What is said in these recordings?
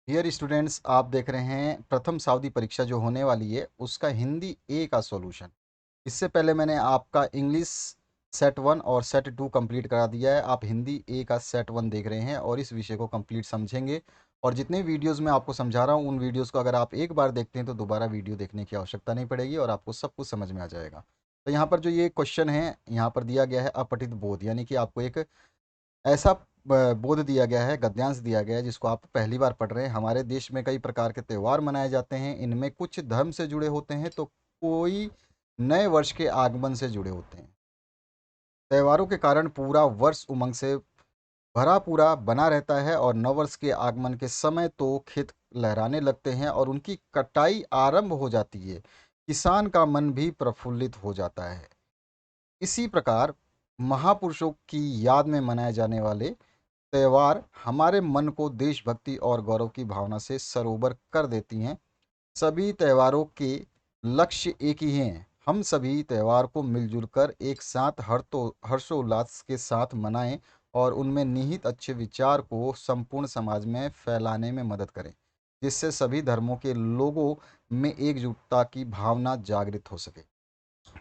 Dear students, आप देख रहे हैं प्रथम सावधि परीक्षा जो होने वाली है उसका हिंदी ए का सॉल्यूशन। इससे पहले मैंने आपका इंग्लिश सेट वन और सेट टू कंप्लीट करा दिया है। आप हिंदी ए का सेट वन देख रहे हैं और इस विषय को कंप्लीट समझेंगे। और जितने वीडियोस मैं आपको समझा रहा हूँ उन वीडियोस को अगर आप एक बार देखते हैं तो दोबारा वीडियो देखने की आवश्यकता नहीं पड़ेगी और आपको सब कुछ समझ में आ जाएगा। तो यहाँ पर जो ये क्वेश्चन है यहाँ पर दिया गया है अपठित बोध, यानी कि आपको एक ऐसा बोध दिया गया है, गद्यांश दिया गया है जिसको आप पहली बार पढ़ रहे हैं। हमारे देश में कई प्रकार के त्यौहार मनाए जाते हैं, इनमें कुछ धर्म से जुड़े होते हैं तो कोई नए वर्ष के आगमन से जुड़े होते हैं। त्योहारों के कारण पूरा वर्ष उमंग से भरा पूरा बना रहता है और नववर्ष के आगमन के समय तो खेत लहराने लगते हैं और उनकी कटाई आरंभ हो जाती है। किसान का मन भी प्रफुल्लित हो जाता है। इसी प्रकार महापुरुषों की याद में मनाए जाने वाले त्योहार हमारे मन को देशभक्ति और गौरव की भावना से सरोवर कर देती हैं। सभी त्योहारों के लक्ष्य एक ही हैं। हम सभी त्योहार को मिलजुल कर एक साथ हर्षोल्लास के साथ मनाएं और उनमें निहित अच्छे विचार को संपूर्ण समाज में फैलाने में मदद करें, जिससे सभी धर्मों के लोगों में एकजुटता की भावना जागृत हो सके।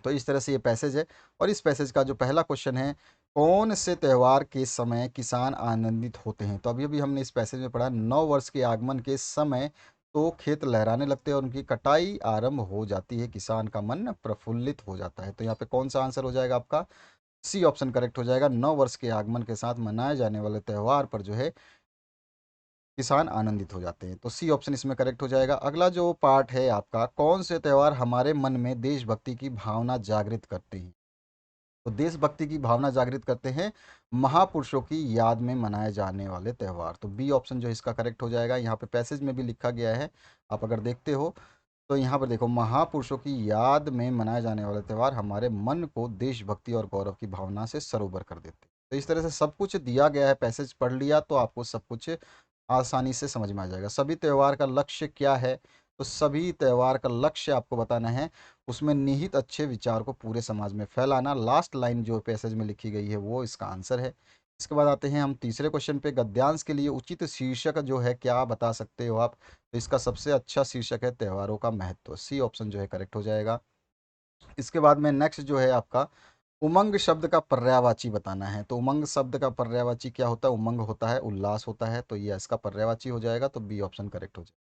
तो इस तरह से ये पैसेज है। और इस पैसेज का जो पहला क्वेश्चन है, कौन से त्योहार के समय किसान आनंदित होते हैं? तो अभी अभी हमने इस पैसेज में पढ़ा, नौ वर्ष के आगमन के समय तो खेत लहराने लगते हैं और उनकी कटाई आरंभ हो जाती है, किसान का मन प्रफुल्लित हो जाता है। तो यहाँ पे कौन सा आंसर हो जाएगा आपका? सी ऑप्शन करेक्ट हो जाएगा। नौ वर्ष के आगमन के साथ मनाए जाने वाले त्यौहार पर जो है किसान आनंदित हो जाते हैं। तो सी ऑप्शन इसमें करेक्ट हो जाएगा। अगला जो पार्ट है आपका, कौन से त्यौहार हमारे मन में देशभक्ति की भावना जागृत करते हैं? तो देशभक्ति की भावना जागृत करते हैं महापुरुषों की याद में मनाए जाने वाले त्यौहार। तो बी ऑप्शन जो है इसका करेक्ट हो जाएगा। यहाँ पे पैसेज में भी लिखा गया है, आप अगर देखते हो तो यहाँ पर देखो, महापुरुषों की याद में मनाए जाने वाले त्यौहार हमारे मन को देशभक्ति और गौरव की भावना से सरोवर कर देते हैं। तो इस तरह से सब कुछ दिया गया है, पैसेज पढ़ लिया तो आपको सब कुछ आसानी से समझ में आ जाएगा। सभी त्यौहार का लक्ष्य क्या है? तो सभी त्यौहार का लक्ष्य आपको बताना है, उसमें निहित अच्छे विचार को पूरे समाज में फैलाना। लास्ट लाइन जो पैसेज में लिखी गई है वो इसका आंसर है। इसके बाद आते हैं हम तीसरे क्वेश्चन पे, गद्यांश के लिए उचित शीर्षक जो है क्या बता सकते हो आप? तो इसका सबसे अच्छा शीर्षक है त्योहारों का महत्व। सी ऑप्शन जो है करेक्ट हो जाएगा। इसके बाद में नेक्स्ट जो है आपका, उमंग शब्द का पर्यायवाची बताना है। तो उमंग शब्द का पर्यायवाची क्या होता है? उमंग होता है उल्लास होता है, तो ये इसका पर्यायवाची हो जाएगा। तो बी ऑप्शन करेक्ट हो जाएगा।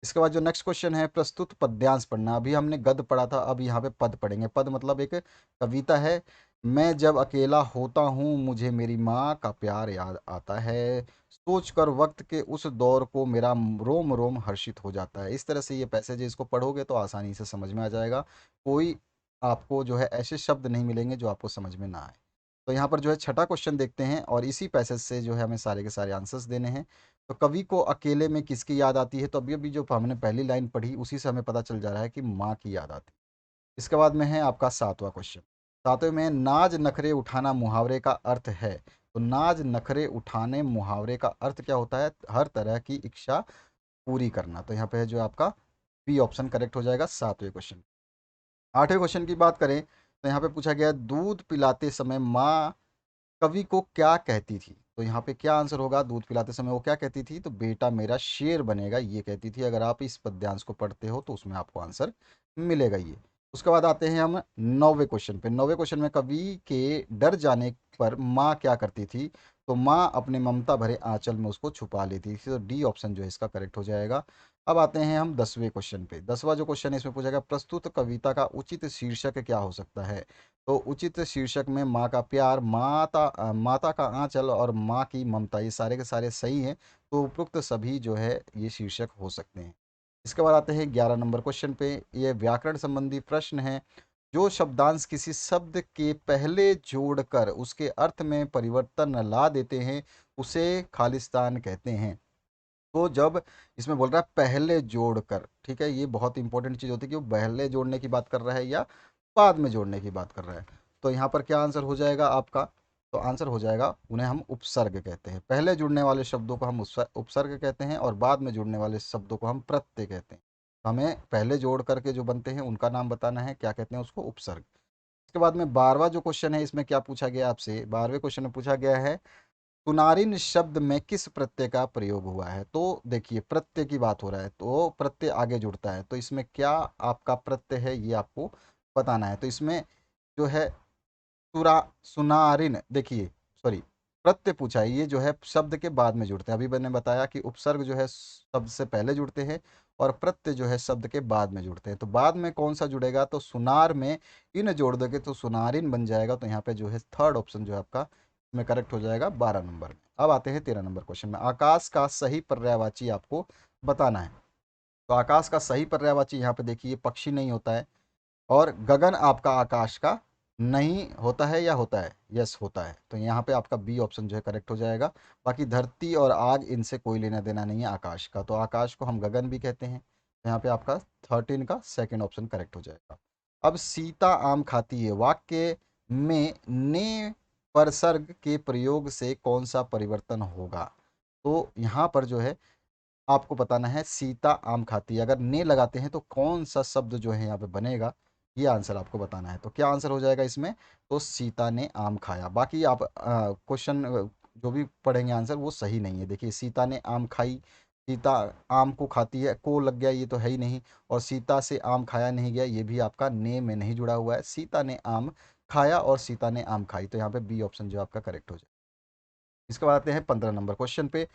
इसके बाद जो नेक्स्ट क्वेश्चन है, प्रस्तुत पद्यांश पढ़ना। अभी हमने गद्य पढ़ा था, अब यहाँ पे पद पढ़ेंगे। पद मतलब एक कविता है। मैं जब अकेला होता हूँ मुझे मेरी माँ का प्यार याद आता है, सोच कर वक्त के उस दौर को मेरा रोम रोम हर्षित हो जाता है। इस तरह से ये पैसेज है, इसको पढ़ोगे तो आसानी से समझ में आ जाएगा। कोई आपको जो है ऐसे शब्द नहीं मिलेंगे जो आपको समझ में ना आए। तो यहाँ पर जो है छठा क्वेश्चन देखते हैं और इसी पैसेज से जो है हमें सारे के सारे आंसर्स देने हैं। तो कवि को अकेले में किसकी याद आती है? तो अभी अभी जो हमने पहली लाइन पढ़ी उसी से हमें पता चल जा रहा है कि माँ की याद आती है। इसके बाद में है आपका सातवां क्वेश्चन। सातवें में, नाज नखरे उठाना मुहावरे का अर्थ है। तो नाज नखरे उठाने मुहावरे का अर्थ क्या होता है? हर तरह की इच्छा पूरी करना। तो यहाँ पे है जो आपका बी ऑप्शन करेक्ट हो जाएगा सातवें क्वेश्चन। आठवें क्वेश्चन की बात करें तो यहाँ पे पूछा गया, दूध पिलाते समय माँ कवि को क्या कहती थी? तो यहाँ पे क्या आंसर होगा? दूध पिलाते समय वो क्या कहती थी? तो बेटा मेरा शेर बनेगा, ये कहती थी। अगर आप इस पद्यांश को पढ़ते हो तो उसमें आपको आंसर मिलेगा ये। उसके बाद आते हैं हम नौवे क्वेश्चन पे। नौवे क्वेश्चन में, कवि के डर जाने पर माँ क्या करती थी? तो माँ अपने ममता भरे आंचल में उसको छुपा लेती थी। तो डी ऑप्शन जो है इसका करेक्ट हो जाएगा। अब आते हैं हम 10वें क्वेश्चन पे। 10वां जो क्वेश्चन है इसमें पूछा गया, प्रस्तुत कविता का उचित शीर्षक क्या हो सकता है? तो उचित शीर्षक में माँ का प्यार, माता का आंचल और माँ की ममता, ये सारे के सारे सही हैं। तो उपरोक्त सभी जो है ये शीर्षक हो सकते हैं। इसके बाद आते हैं 11 नंबर क्वेश्चन पे। ये व्याकरण संबंधी प्रश्न है। जो शब्दांश किसी शब्द के पहले जोड़कर उसके अर्थ में परिवर्तन ला देते हैं उसे खालिस्तान कहते हैं। तो जब इसमें बोल रहा है पहले जोड़कर, ठीक है, ये बहुत इंपॉर्टेंट चीज़ होती है कि वो पहले जोड़ने की बात कर रहा है या बाद में जोड़ने की बात कर रहा है। तो यहाँ पर क्या आंसर हो जाएगा आपका? तो आंसर हो जाएगा, उन्हें हम उपसर्ग कहते हैं। पहले जुड़ने वाले शब्दों को हम उपसर्ग कहते हैं और बाद में जुड़ने वाले शब्दों को हम प्रत्यय कहते हैं। तो हमें पहले जोड़ करके जो बनते हैं उनका नाम बताना है, क्या कहते हैं उसको? उपसर्ग। इसके बाद में 12वां जो क्वेश्चन है इसमें क्या पूछा गया आपसे? 12वें क्वेश्चन में पूछा गया है, सुनारिन शब्द में किस प्रत्यय का प्रयोग हुआ है? तो देखिए प्रत्यय की बात हो रहा है तो प्रत्यय आगे जुड़ता है, तो इसमें क्या आपका प्रत्यय है ये आपको बताना है। तो इसमें जो है सुरा सुनारिन, देखिए सॉरी, प्रत्यय पूछा है, ये जो है शब्द के बाद में जुड़ते हैं। अभी मैंने बताया कि उपसर्ग जो है शब्द से पहले जुड़ते हैं और प्रत्यय जो है शब्द के बाद में जुड़ते हैं। तो बाद में कौन सा जुड़ेगा? तो सुनार में इन जोड़ दोगे तो सुनारिन बन जाएगा। तो यहाँ पे जो है थर्ड ऑप्शन जो है आपका इसमें करेक्ट हो जाएगा 12 नंबर में। अब आते हैं 13 नंबर क्वेश्चन में। आकाश का सही पर्यायवाची आपको बताना है। तो आकाश का सही पर्यायवाची यहाँ पे देखिए पक्षी नहीं होता है, और गगन आपका आकाश का नहीं होता है या होता है? यस होता है। तो यहाँ पे आपका बी ऑप्शन जो है करेक्ट हो जाएगा। बाकी धरती और आग इनसे कोई लेना देना नहीं है आकाश का, तो आकाश को हम गगन भी कहते हैं। तो यहाँ पे आपका 13 का सेकेंड ऑप्शन करेक्ट हो जाएगा। अब सीता आम खाती है वाक्य में ने परसर्ग के प्रयोग से कौन सा परिवर्तन होगा? तो यहाँ पर जो है आपको बताना है सीता आम खाती है, अगर ने लगाते हैं तो कौन सा शब्द जो है यहाँ पे बनेगा, ये आंसर आपको बताना है। तो क्या आंसर हो जाएगा इसमें? तो सीता ने आम खाया। बाकी आप क्वेश्चन जो भी पढ़ेंगे आंसर वो सही नहीं है। देखिए सीता ने आम खाई, सीता आम को खाती है, को लग गया ये तो है ही नहीं, और सीता से आम खाया नहीं गया, ये भी आपका ने में नहीं जुड़ा हुआ है। सीता ने आम खाया और सीता ने आम खाई, तो यहाँ पे बी ऑप्शन जो आपका करेक्ट हो जाए। इसके बाद आते हैं 15 नंबर क्वेश्चन पे।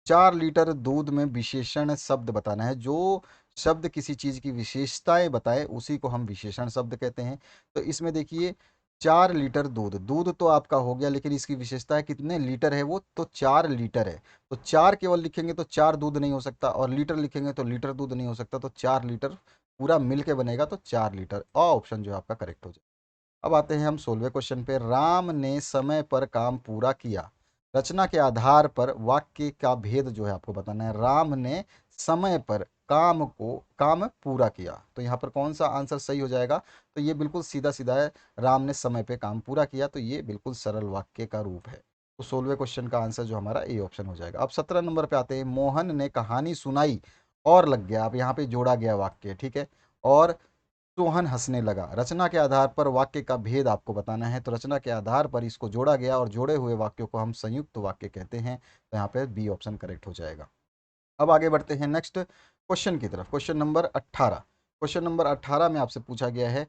4 लीटर दूध में विशेषण शब्द बताना है। जो शब्द किसी चीज की विशेषताएं बताए उसी को हम विशेषण शब्द कहते हैं। तो इसमें देखिए 4 लीटर दूध, दूध तो आपका हो गया, लेकिन इसकी विशेषता है कितने लीटर है वो? तो 4 लीटर है। तो चार केवल लिखेंगे तो चार दूध नहीं हो सकता, और लीटर लिखेंगे तो लीटर दूध नहीं हो सकता। तो 4 लीटर पूरा मिल के बनेगा, तो 4 लीटर ऑप्शन जो है आपका करेक्ट हो जाए। अब आते हैं हम 16वें क्वेश्चन पे। राम ने समय पर काम पूरा किया, रचना के आधार पर वाक्य का भेद जो है आपको बताना है। राम ने समय पर काम पूरा किया, तो यहाँ पर कौन सा आंसर सही हो जाएगा? तो ये बिल्कुल सीधा सीधा है, राम ने समय पे काम पूरा किया, तो ये बिल्कुल सरल वाक्य का रूप है। तो 16वें क्वेश्चन का आंसर जो हमारा ए ऑप्शन हो जाएगा। अब 17 नंबर पे आते हैं। मोहन ने कहानी सुनाई और लग गया, अब यहाँ पे जोड़ा गया वाक्य, ठीक है। और सोहन हंसने लगा। रचना के आधार पर वाक्य का भेद आपको बताना है। तो रचना के आधार पर इसको जोड़ा गया, और जोड़े हुए वाक्यों को हम संयुक्त वाक्य कहते हैं। तो यहाँ पे बी ऑप्शन करेक्ट हो जाएगा। अब आगे बढ़ते हैं नेक्स्ट क्वेश्चन की तरफ। Question number 18। क्वेश्चन नंबर 18 में आपसे पूछा गया है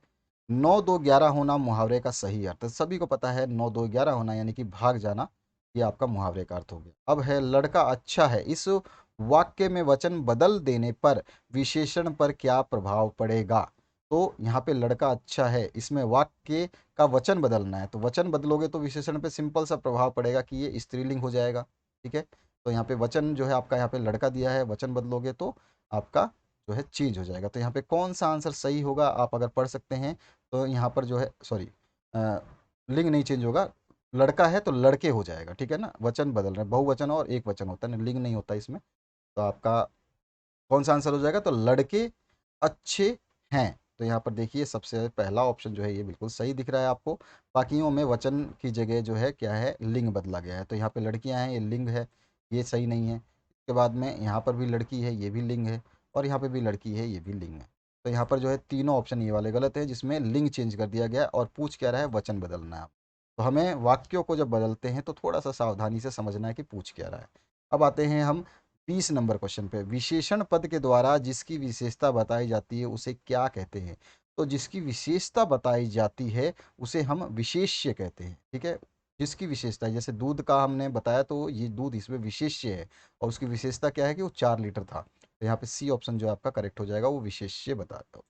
9 2 11 होना मुहावरे का सही अर्थ। सभी को पता है 9 2 11 होना यानी कि भाग जाना, ये आपका मुहावरे का अर्थ हो गया। अब है लड़का अच्छा है, इस वाक्य में वचन बदल देने पर विशेषण पर क्या प्रभाव पड़ेगा? तो यहाँ पे लड़का अच्छा है, इसमें वाक्य का वचन बदलना है, तो वचन बदलोगे तो विशेषण पे सिंपल सा प्रभाव पड़ेगा कि ये स्त्रीलिंग हो जाएगा, ठीक है। तो यहाँ पे वचन जो है आपका, यहाँ पे लड़का दिया है, वचन बदलोगे तो आपका जो है चेंज हो जाएगा। तो यहाँ पे कौन सा आंसर सही होगा आप अगर पढ़ सकते हैं, तो यहाँ पर जो है सॉरी, लिंग नहीं चेंज होगा, लड़का है तो लड़के हो जाएगा, ठीक है ना। वचन बदल रहे हैं, बहुवचन और एक वचन होता है ना, लिंग नहीं होता इसमें। तो आपका कौन सा आंसर हो जाएगा? तो लड़के अच्छे हैं। तो यहाँ पर देखिए सबसे पहला ऑप्शन जो है ये बिल्कुल सही दिख रहा है आपको। बाकियों में वचन की जगह जो है क्या है, लिंग बदला गया है। तो यहाँ पे लड़कियां हैं, ये लिंग है, ये सही नहीं है। इसके बाद में यहाँ पर भी लड़की है, ये भी लिंग है, और यहाँ पे भी लड़की है, ये भी लिंग है। तो यहाँ पर जो है तीनों ऑप्शन ये वाले गलत है, जिसमें लिंग चेंज कर दिया गया और पूछ क्या रहा है, वचन बदलना है आप। तो हमें वाक्यों को जब बदलते हैं तो थोड़ा सा सावधानी से समझना है कि पूछ क्या रहा है। अब आते हैं हम 20 नंबर क्वेश्चन पे। विशेषण पद के द्वारा जिसकी विशेषता बताई जाती है उसे क्या कहते हैं? तो जिसकी विशेषता बताई जाती है उसे हम विशेष्य कहते हैं, ठीक है। जिसकी विशेषता है, जैसे दूध का हमने बताया तो ये दूध इसमें विशेष्य है, और उसकी विशेषता क्या है कि वो 4 लीटर था। तो यहाँ पे सी ऑप्शन जो आपका करेक्ट हो जाएगा, वो विशेष्य बताता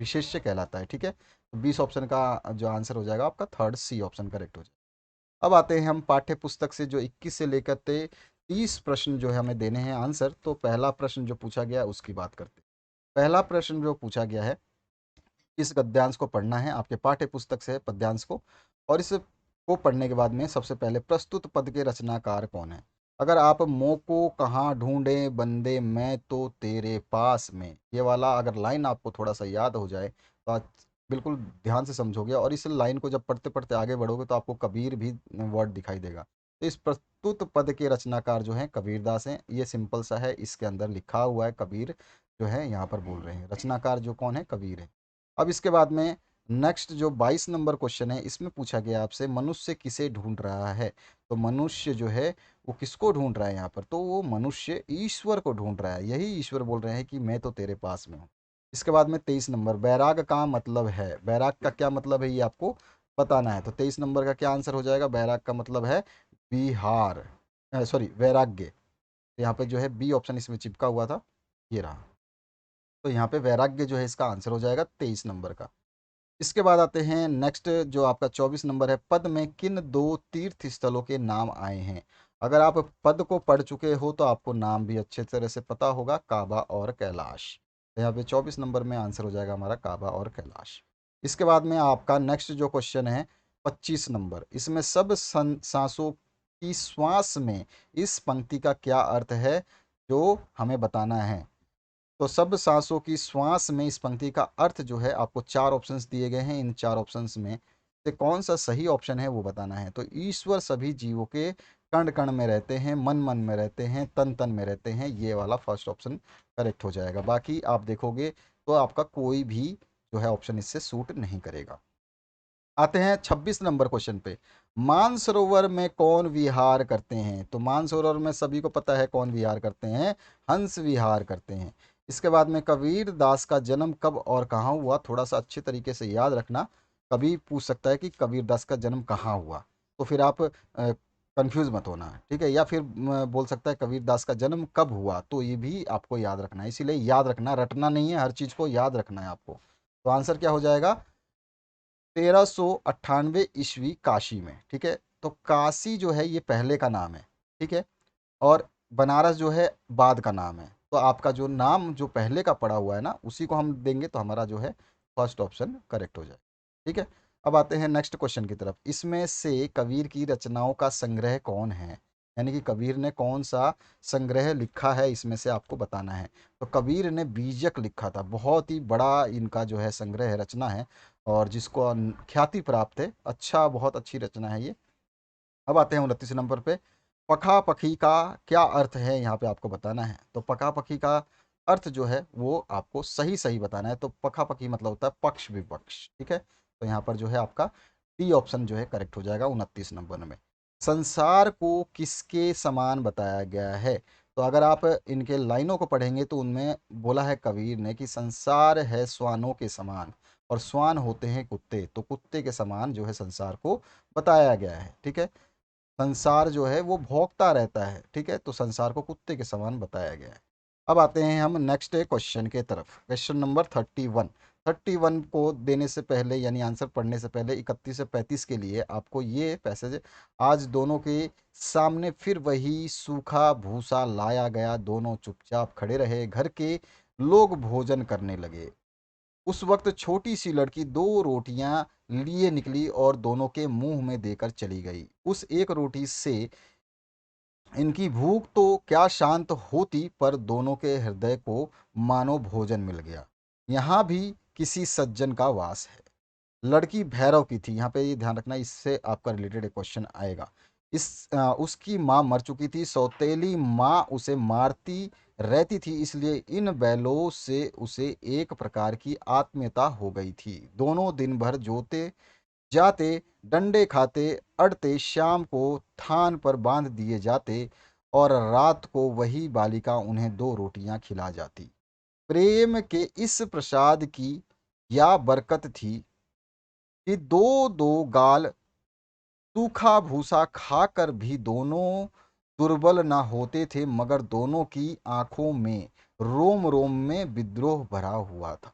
विशेष्य कहलाता है, ठीक है। तो 20 ऑप्शन का जो आंसर हो जाएगा आपका थर्ड सी ऑप्शन करेक्ट हो जाएगा। अब आते हैं हम पाठ्य पुस्तक से जो 21 से लेकर 30 प्रश्न जो है हमें देने हैं आंसर। तो पहला प्रश्न जो पूछा गया है उसकी बात करते हैं। पहला प्रश्न जो पूछा गया है, इस गद्यांश को पढ़ना है आपके पाठ्य पुस्तक से पद्यांश को, और इस को पढ़ने के बाद में सबसे पहले प्रस्तुत पद के रचनाकार कौन है? अगर आप मो को कहाँ ढूंढे बंदे मैं तो तेरे पास में, ये वाला अगर लाइन आपको थोड़ा सा याद हो जाए तो आज बिल्कुल ध्यान से समझोगे, और इस लाइन को जब पढ़ते पढ़ते आगे बढ़ोगे तो आपको कबीर भी वर्ड दिखाई देगा। तो इस प्रस्तुत पद के रचनाकार जो हैं कबीरदास हैं, ये सिंपल सा है, इसके अंदर लिखा हुआ है कबीर जो है यहाँ पर बोल रहे हैं। रचनाकार जो कौन है, कबीर है। अब इसके बाद में नेक्स्ट जो 22 नंबर क्वेश्चन है, इसमें पूछा गया आपसे मनुष्य किसे ढूंढ रहा है। तो मनुष्य जो है वो किसको ढूंढ रहा है यहाँ पर, तो वो मनुष्य ईश्वर को ढूंढ रहा है। यही ईश्वर बोल रहे हैं कि मैं तो तेरे पास में हूँ। इसके बाद में 23 नंबर, बैराग का मतलब है, बैराग का क्या मतलब है ये आपको बताना है। तो 23 नंबर का क्या आंसर हो जाएगा, बैराग का मतलब है बिहार, सॉरी वैराग्य। तो यहाँ पे जो है बी ऑप्शन इसमें चिपका हुआ था, ये रहा। तो यहाँ पे वैराग्य जो है इसका आंसर हो जाएगा 23 नंबर का। इसके बाद आते हैं नेक्स्ट, जो आपका 24 नंबर है, पद में किन दो तीर्थ स्थलों के नाम आए हैं। अगर आप पद को पढ़ चुके हो तो आपको नाम भी अच्छे तरह से पता होगा, काबा और कैलाश। तो यहाँ पे 24 नंबर में आंसर हो जाएगा हमारा काबा और कैलाश। इसके बाद में आपका नेक्स्ट जो क्वेश्चन है 25 नंबर, इसमें सब सांसों की श्वास में इस पंक्ति का क्या अर्थ है जो हमें बताना है। तो सब सांसों की श्वास में इस पंक्ति का अर्थ जो है, आपको चार ऑप्शंस दिए गए हैं। इन चार ऑप्शंस में से कौन सा सही ऑप्शन है वो बताना है। तो ईश्वर सभी जीवों के कण कण में रहते हैं, मन मन में रहते हैं, तन तन में रहते हैं, ये वाला फर्स्ट ऑप्शन करेक्ट हो जाएगा। बाकी आप देखोगे तो आपका कोई भी जो है ऑप्शन इससे सूट नहीं करेगा। आते हैं 26 नंबर क्वेश्चन पे, मानसरोवर में कौन विहार करते हैं। तो मानसरोवर में सभी को पता है कौन विहार करते हैं, हंस विहार करते हैं। इसके बाद में कबीर दास का जन्म कब और कहाँ हुआ, थोड़ा सा अच्छे तरीके से याद रखना। कभी पूछ सकता है कि कबीर दास का जन्म कहाँ हुआ, तो फिर आप कंफ्यूज मत होना, ठीक है। या फिर बोल सकता है कबीर दास का जन्म कब हुआ, तो ये भी आपको याद रखना है। इसीलिए याद रखना, रटना नहीं है, हर चीज़ को याद रखना है आपको। तो आंसर क्या हो जाएगा, 1398 ईस्वी काशी में, ठीक है। तो काशी जो है ये पहले का नाम है, ठीक है, और बनारस जो है बाद का नाम है। तो आपका जो नाम जो पहले का पड़ा हुआ है ना, उसी को हम देंगे तो हमारा जो है फर्स्ट ऑप्शन करेक्ट हो जाए, ठीक है। अब आते हैं नेक्स्ट क्वेश्चन की तरफ, इसमें से कबीर की रचनाओं का संग्रह कौन है, यानी कि कबीर ने कौन सा संग्रह लिखा है, इसमें से आपको बताना है। तो कबीर ने बीजक लिखा था, बहुत ही बड़ा इनका जो है संग्रह है, रचना है, और जिसको ख्याति प्राप्त है। अच्छा, बहुत अच्छी रचना है ये। अब आते हैं 29 नंबर पे, पखा पखी का क्या अर्थ है, यहाँ पे आपको बताना है। तो पखा पखी का अर्थ जो है वो आपको सही सही बताना है। तो पखा पखी मतलब होता है पक्ष विपक्ष, ठीक है। तो यहाँ पर जो है आपका डी ऑप्शन जो है करेक्ट हो जाएगा 29 नंबर में। संसार को किसके समान बताया गया है। तो अगर आप इनके लाइनों को पढ़ेंगे तो उनमें बोला है कबीर ने कि संसार है श्वानों के समान, और श्वान होते हैं कुत्ते, तो कुत्ते के समान जो है संसार को बताया गया है, ठीक है। संसार जो है वो भौंकता रहता है, ठीक है, तो संसार को कुत्ते के समान बताया गया है। अब आते हैं हम नेक्स्ट क्वेश्चन के तरफ, क्वेश्चन नंबर 31। 31 को देने से पहले, यानी आंसर पढ़ने से पहले, 31 से 35 के लिए आपको ये पैसेज, आज दोनों के सामने फिर वही सूखा भूसा लाया गया, दोनों चुपचाप खड़े रहे, घर के लोग भोजन करने लगे। उस वक्त छोटी सी लड़की दो रोटियां लिए निकली और दोनों के मुंह में देकर चली गई। उस एक रोटी से इनकी भूख तो क्या शांत होती, पर दोनों के हृदय को मानो भोजन मिल गया। यहाँ भी किसी सज्जन का वास है। लड़की भैरव की थी, यहाँ पे ये ध्यान रखना, इससे आपका रिलेटेड एक क्वेश्चन आएगा। उसकी माँ मर चुकी थी, सौतेली माँ उसे मारती रहती थी, इसलिए इन बैलों से उसे एक प्रकार की आत्मीयता हो गई थी। दोनों दिन भर जोते जाते, डंडे खाते, अड़ते, शाम को थान पर बांध दिए जाते, और रात को वही बालिका उन्हें दो रोटियां खिला जाती। प्रेम के इस प्रसाद की या बरकत थी कि दो दो गाल सूखा भूसा खाकर भी दोनों दुर्बल ना होते थे, मगर दोनों की आंखों में रोम रोम में विद्रोह भरा हुआ था।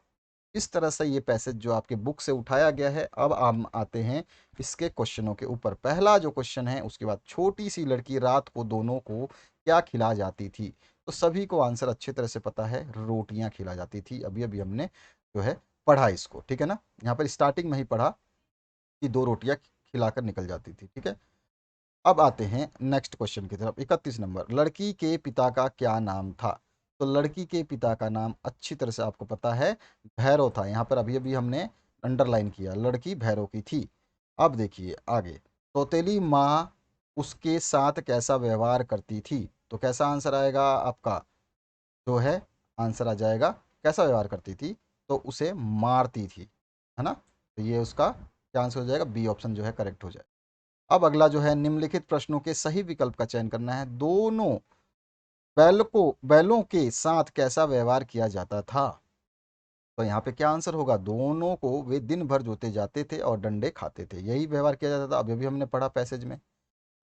इस तरह से ये पैसेज जो आपके बुक से उठाया गया है। अब हम आते हैं इसके क्वेश्चनों के ऊपर। पहला जो क्वेश्चन है उसके बाद, छोटी सी लड़की रात को दोनों को क्या खिला जाती थी। तो सभी को आंसर अच्छी तरह से पता है, रोटियां खिला जाती थी। अभी अभी हमने जो है पढ़ा इसको, ठीक है ना, यहाँ पर स्टार्टिंग में ही पढ़ा कि दो रोटियां खिलाकर निकल जाती थी, ठीक है। अब आते हैं नेक्स्ट क्वेश्चन की तरफ, 31 नंबर, लड़की के पिता का क्या नाम था। तो लड़की के पिता का नाम अच्छी तरह से आपको पता है, भैरव था। यहाँ पर अभी अभी हमने अंडरलाइन किया, लड़की भैरव की थी। अब देखिए आगे, सौतेली माँ उसके साथ कैसा व्यवहार करती थी। तो कैसा आंसर आएगा आपका, जो है आंसर आ जाएगा कैसा व्यवहार करती थी, तो उसे मारती थी, है ना। तो ये उसका क्या आंसर हो जाएगा, बी ऑप्शन जो है करेक्ट हो जाएगा। अब अगला जो है, निम्नलिखित प्रश्नों के सही विकल्प का चयन करना है। दोनों बैलों के साथ कैसा व्यवहार किया जाता था? तो यहाँ पे क्या आंसर होगा, दोनों को वे दिन भर जोते जाते थे और डंडे खाते थे, यही व्यवहार किया जाता था। अभी भी हमने पढ़ा पैसेज में।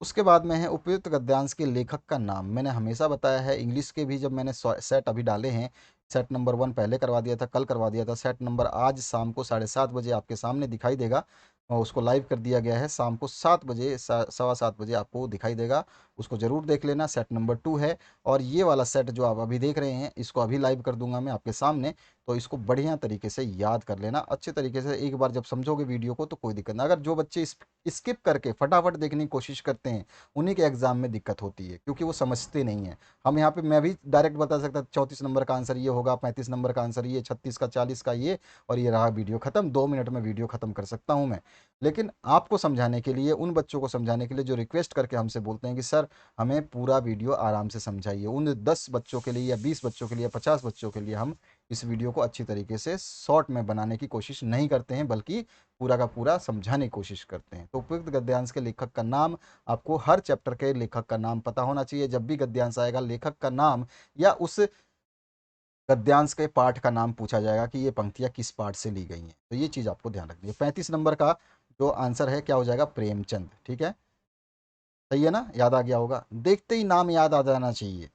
उसके बाद में है उपयुक्त गद्यांश के लेखक का नाम। मैंने हमेशा बताया है, इंग्लिश के भी जब मैंने सेट अभी डाले हैं, सेट नंबर 1 पहले करवा दिया था, कल करवा दिया था, सेट नंबर आज शाम को 7:30 बजे आपके सामने दिखाई देगा, और उसको लाइव कर दिया गया है शाम को 7 बजे, 7:15 बजे आपको दिखाई देगा। उसको ज़रूर देख लेना, सेट नंबर 2 है। और ये वाला सेट जो आप अभी देख रहे हैं, इसको अभी लाइव कर दूंगा मैं आपके सामने, तो इसको बढ़िया तरीके से याद कर लेना। अच्छे तरीके से एक बार जब समझोगे वीडियो को तो कोई दिक्कत ना। अगर जो बच्चे स्किप करके फटाफट देखने की कोशिश करते हैं, उन्हीं के एग्जाम में दिक्कत होती है, क्योंकि वो समझते नहीं है। हम यहाँ पे मैं भी डायरेक्ट बता सकता, 34 नंबर का आंसर ये होगा, 35 नंबर का आंसर ये, 36 का, 40 का ये, और ये रहा वीडियो खत्म। 2 मिनट में वीडियो खत्म कर सकता हूँ मैं। लेकिन आपको समझाने के लिए, उन बच्चों को समझाने के लिए जो रिक्वेस्ट करके हमसे बोलते हैं कि सर हमें पूरा वीडियो आराम से समझाइए, उन 10 बच्चों के लिए या 20 बच्चों के लिए या 50 बच्चों के लिए हम इस वीडियो को अच्छी तरीके से शॉर्ट में बनाने की कोशिश नहीं करते हैं, बल्कि पूरा का पूरा समझाने की कोशिश करते हैं। तो उपयुक्त गद्यांश के लेखक का नाम, आपको हर चैप्टर के लेखक का नाम पता होना चाहिए। जब भी गद्यांश आएगा, लेखक का नाम या उस गद्यांश के पाठ का नाम पूछा जाएगा कि ये पंक्तियां किस पाठ से ली गई हैं। तो ये चीज़ आपको ध्यान रखनी है। 35 नंबर का जो आंसर है क्या हो जाएगा, प्रेमचंद। ठीक है, सही है ना, याद आ गया होगा। देखते ही नाम याद आ जाना चाहिए।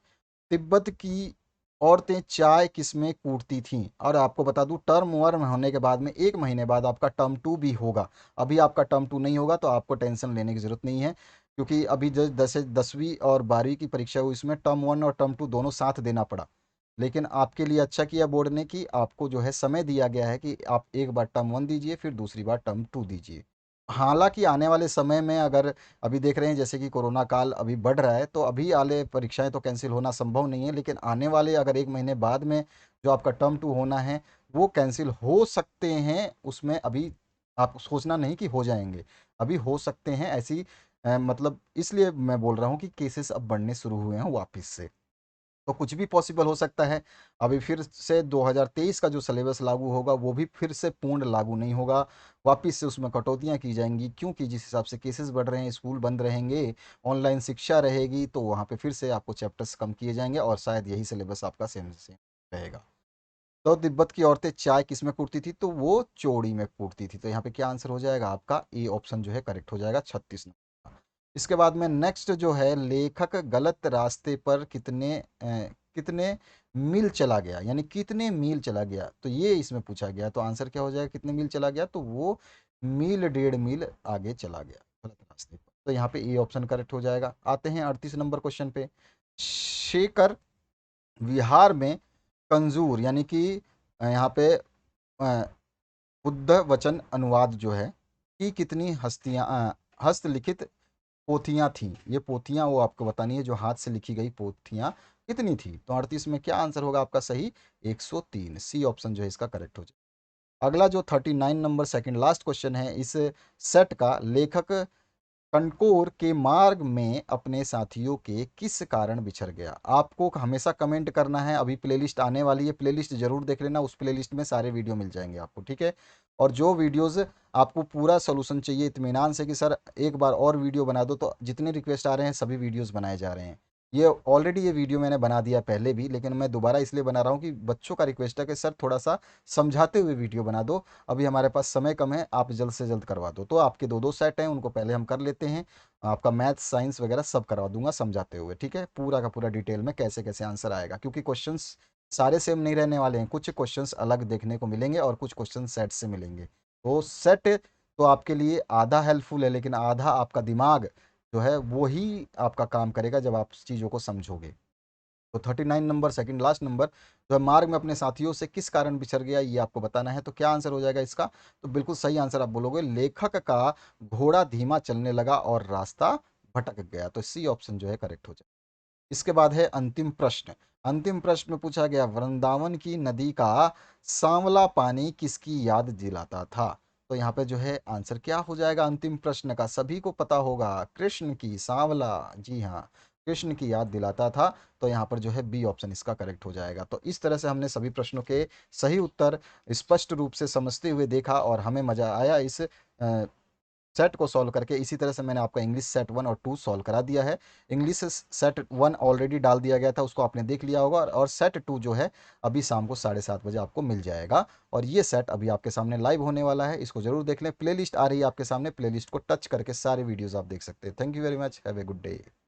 तिब्बत की औरतें चाय किसमें कूटती थीं? और आपको बता दूं, टर्म 1 होने के बाद में 1 महीने बाद आपका टर्म 2 भी होगा। अभी आपका टर्म 2 नहीं होगा, तो आपको टेंशन लेने की ज़रूरत नहीं है, क्योंकि अभी जो 10वीं और 12वीं की परीक्षा हुई, इसमें टर्म 1 और टर्म 2 दोनों साथ देना पड़ा। लेकिन आपके लिए अच्छा किया बोर्ड ने कि आपको जो है समय दिया गया है कि आप एक बार टर्म 1 दीजिए, फिर दूसरी बार टर्म 2 दीजिए। हालाँकि आने वाले समय में अगर अभी देख रहे हैं जैसे कि कोरोना काल अभी बढ़ रहा है, तो अभी वाले परीक्षाएँ तो कैंसल होना संभव नहीं है, लेकिन आने वाले अगर 1 महीने बाद में जो आपका टर्म 2 होना है, वो कैंसल हो सकते हैं। उसमें अभी आप सोचना नहीं कि हो जाएँगे, अभी हो सकते हैं। ऐसी मतलब इसलिए मैं बोल रहा हूँ कि केसेस अब बढ़ने शुरू हुए हैं वापस से। तो कुछ भी पॉसिबल हो सकता है। अभी फिर से 2023 का जो सिलेबस लागू होगा, वो भी फिर से पूर्ण लागू नहीं होगा। वापस से उसमें कटौतियाँ की जाएँगी, क्योंकि जिस हिसाब से केसेस बढ़ रहे हैं, स्कूल बंद रहेंगे, ऑनलाइन शिक्षा रहेगी, तो वहाँ पे फिर से आपको चैप्टर्स कम किए जाएँगे और शायद यही सिलेबस आपका सेम सेम रहेगा। तो तिब्बत की औरतें चाय किसमें कूटती थी? तो वो चोड़ी में कूटती थी। तो यहाँ पे क्या आंसर हो जाएगा आपका, ए ऑप्शन जो है करेक्ट हो जाएगा, 36 नंबर का। इसके बाद में नेक्स्ट जो है, लेखक गलत रास्ते पर कितने मील चला गया, यानी कितने मील चला गया, तो ये इसमें पूछा गया। तो आंसर क्या हो जाएगा, कितने मील चला गया, तो वो मील 1.5 मील आगे चला गया गलत रास्ते पर। तो यहाँ पे ए ऑप्शन करेक्ट हो जाएगा। आते हैं 38 नंबर क्वेश्चन पे। शेखर विहार में कंजूर, यानी कि यहाँ पे बुद्ध वचन अनुवाद जो है कि कितनी हस्तलिखित पोथियाँ थीं। ये पोथियाँ वो आपको बतानी है, जो हाथ से लिखी गई पोथियाँ कितनी थी। तो 38 में क्या आंसर होगा आपका सही, 103। सी ऑप्शन जो है इसका करेक्ट हो जाए। अगला जो 39 नंबर सेकंड लास्ट क्वेश्चन है इस सेट का, लेखक कनकोर के मार्ग में अपने साथियों के किस कारण बिछड़ गया। आपको हमेशा कमेंट करना है। अभी प्लेलिस्ट आने वाली है, प्लेलिस्ट जरूर देख लेना, उस प्लेलिस्ट में सारे वीडियो मिल जाएंगे आपको, ठीक है। और जो वीडियोस आपको पूरा सोल्यूशन चाहिए इत्मीनान से कि सर एक बार और वीडियो बना दो, तो जितने रिक्वेस्ट आ रहे हैं सभी वीडियोस बनाए जा रहे हैं। ये ऑलरेडी ये वीडियो मैंने बना दिया पहले भी, लेकिन मैं दोबारा इसलिए बना रहा हूँ कि बच्चों का रिक्वेस्ट है कि सर थोड़ा सा समझाते हुए वीडियो बना दो। अभी हमारे पास समय कम है, आप जल्द से जल्द करवा दो। तो आपके दो दो सेट हैं, उनको पहले हम कर लेते हैं। आपका मैथ्स साइंस वगैरह सब करवा दूंगा समझाते हुए, ठीक है, पूरा का पूरा डिटेल में कैसे कैसे आंसर आएगा, क्योंकि क्वेश्चंस सारे सेम नहीं रहने वाले हैं। कुछ क्वेश्चंस अलग देखने को मिलेंगे और कुछ क्वेश्चन सेट से मिलेंगे। तो सेट तो आपके लिए आधा हेल्पफुल है, लेकिन आधा आपका दिमाग जो है वो ही आपका काम करेगा जब आप चीज़ों को समझोगे। तो 39 नंबर सेकंड लास्ट नंबर जो है, मार्ग में अपने साथियों से किस कारण बिछड़ गया, ये आपको बताना है। तो क्या आंसर हो जाएगा इसका, तो बिल्कुल सही आंसर आप बोलोगे, लेखक का घोड़ा धीमा चलने लगा और रास्ता भटक गया। तो सी ऑप्शन जो है करेक्ट हो जाएगा। इसके बाद है अंतिम प्रश्न। अंतिम प्रश्न में पूछा गया, वृंदावन की नदी का सांवला पानी किसकी याद दिलाता था। तो यहाँ पे जो है आंसर क्या हो जाएगा अंतिम प्रश्न का, सभी को पता होगा, कृष्ण की। सांवला, जी हाँ, कृष्ण की याद दिलाता था। तो यहाँ पर जो है बी ऑप्शन इसका करेक्ट हो जाएगा। तो इस तरह से हमने सभी प्रश्नों के सही उत्तर स्पष्ट रूप से समझते हुए देखा और हमें मज़ा आया इस सेट को सॉल्व करके। इसी तरह से मैंने आपका इंग्लिश सेट 1 और 2 सॉल्व करा दिया है। इंग्लिश सेट 1 ऑलरेडी डाल दिया गया था, उसको आपने देख लिया होगा, और सेट 2 जो है अभी शाम को 7:30 बजे आपको मिल जाएगा। और ये सेट अभी आपके सामने लाइव होने वाला है, इसको जरूर देख लें। प्लेलिस्ट आ रही है आपके सामने, प्लेलिस्ट को टच करके सारे वीडियोज़ आप देख सकते हैं। Thank you very much, have a good day.